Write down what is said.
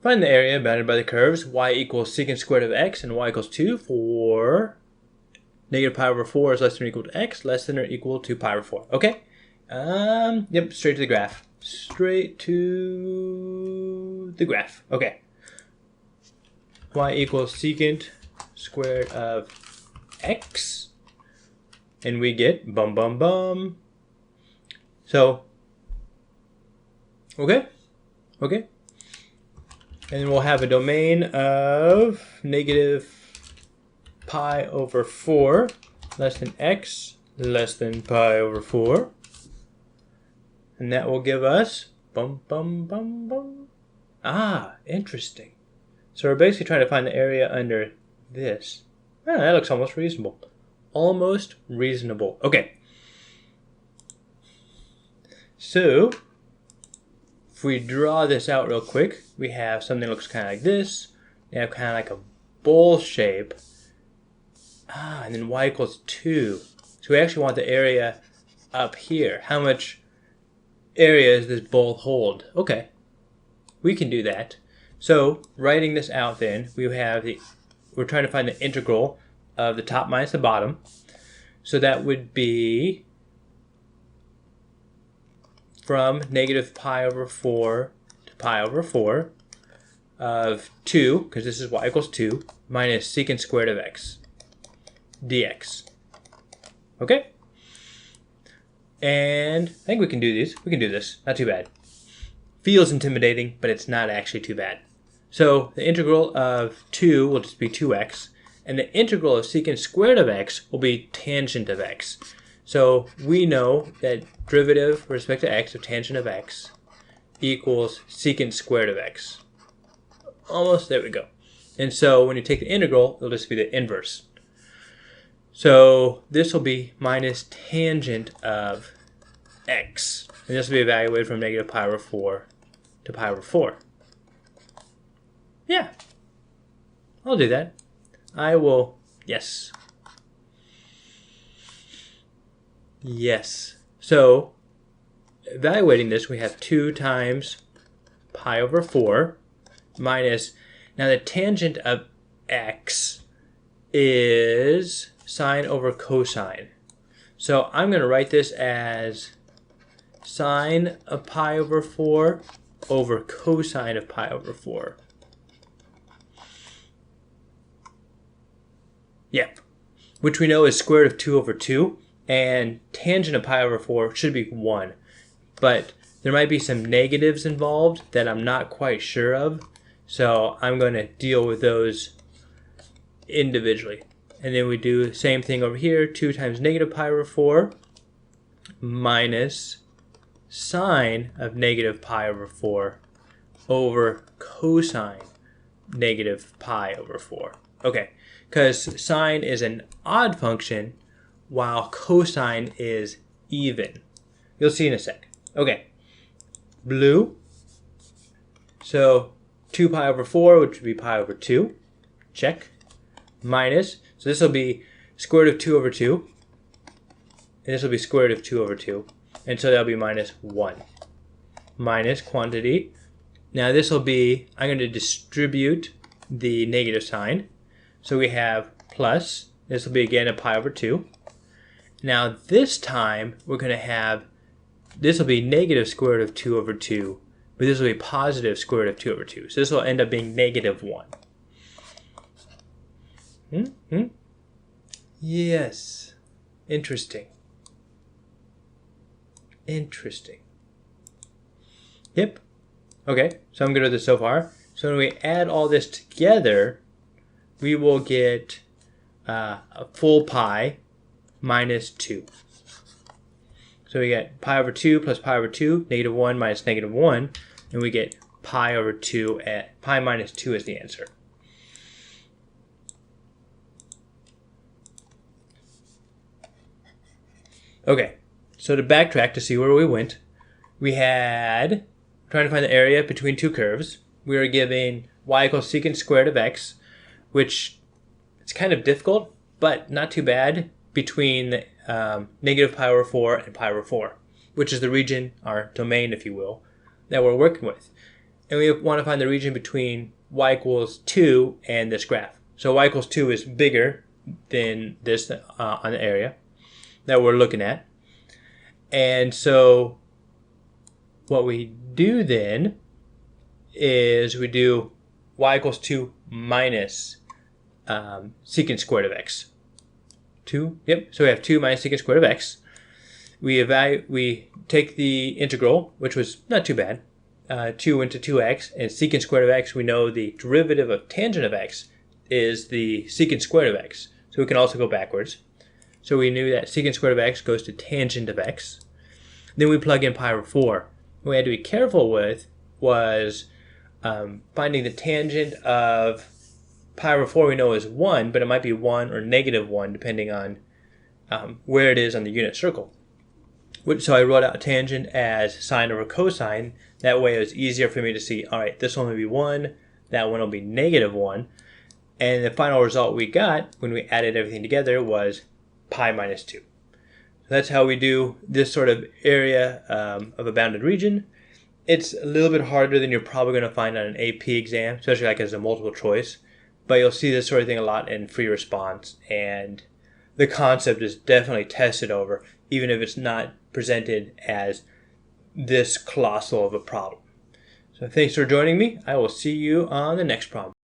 Find the area bounded by the curves y equals secant squared of x and y equals 2 for negative pi over 4 is less than or equal to x, less than or equal to pi over 4. Okay? Yep, straight to the graph. Straight to the graph. Okay. Y equals secant squared of x. And we get bum bum bum. So, okay. Okay. And then we'll have a domain of negative pi over 4 less than x less than pi over 4. And that will give us bum bum bum bum. Ah, interesting. So we're basically trying to find the area under this. Ah, that looks almost reasonable. Almost reasonable. Okay. So if we draw this out real quick, we have something that looks kind of like this. We have kind of like a bowl shape. Ah, and then y equals 2. So we actually want the area up here. How much area does this bowl hold? Okay, we can do that. So writing this out then, we're trying to find the integral of the top minus the bottom. So that would be from negative pi over 4 to pi over 4 of 2, because this is y equals 2, minus secant squared of x dx. Okay? And I think we can do these. We can do this. Not too bad. Feels intimidating, but it's not actually too bad. So the integral of 2 will just be 2x, and the integral of secant squared of x will be tangent of x. So we know that derivative with respect to x of tangent of x equals secant squared of x. Almost, there we go. And so when you take the integral, it'll just be the inverse. So this will be minus tangent of x. And this will be evaluated from negative pi over 4 to pi over 4. Yeah, I'll do that. I will, yes. Yes. So evaluating this, we have 2 times pi over 4 minus, now the tangent of x is sine over cosine. So I'm going to write this as sine of pi over 4 over cosine of pi over 4. Yep. Which we know is square root of 2 over 2. And tangent of pi over 4 should be 1. But there might be some negatives involved that I'm not quite sure of. So I'm going to deal with those individually. And then we do the same thing over here. 2 times negative pi over 4 minus sine of negative pi over 4 over cosine negative pi over 4. Okay, because sine is an odd function while cosine is even. You'll see in a sec. Okay, blue. So 2 pi over 4, which would be pi over 2. Check. Minus, so this will be square root of 2 over 2. And this will be square root of 2 over 2. And so that'll be minus 1. Minus quantity. Now this will be, I'm going to distribute the negative sign. So we have plus, this will be again a pi over 2. Now this time we're going to have, this will be negative square root of 2 over 2. But this will be positive square root of 2 over 2. So this will end up being negative 1. Yes. Interesting. Interesting. Yep. Okay, so I'm good with this so far. So when we add all this together, we will get a full pi minus 2. So we get pi over 2 plus pi over 2, negative 1 minus negative 1, and we get pi over 2, pi minus 2 is the answer. Okay, so to backtrack to see where we went, we had, trying to find the area between two curves. We were given y equals secant squared of x, which it's kind of difficult, but not too bad, between negative pi over 4 and pi over 4, which is the region, our domain, if you will, that we're working with. and we want to find the region between y equals 2 and this graph. So y equals 2 is bigger than this on the area that we're looking at. And so what we do then is we do y equals 2 minus secant squared of x. 2, yep, so we have 2 minus secant squared of x. We take the integral, which was not too bad, 2 into 2x, and secant squared of x, we know the derivative of tangent of x is the secant squared of x. So we can also go backwards. So we knew that secant squared of x goes to tangent of x. Then we plug in pi over 4. What we had to be careful with was finding the tangent of pi over 4 we know is 1, but it might be 1 or negative 1 depending on where it is on the unit circle. So I wrote out tangent as sine over cosine. That way it was easier for me to see, all right, this one will be 1, that one will be negative 1. And the final result we got when we added everything together was pi minus 2. So that's how we do this sort of area of a bounded region. It's a little bit harder than you're probably going to find on an AP exam, especially like as a multiple choice. But you'll see this sort of thing a lot in free response. And the concept is definitely tested over, even if it's not presented as this colossal of a problem. So thanks for joining me. I will see you on the next problem.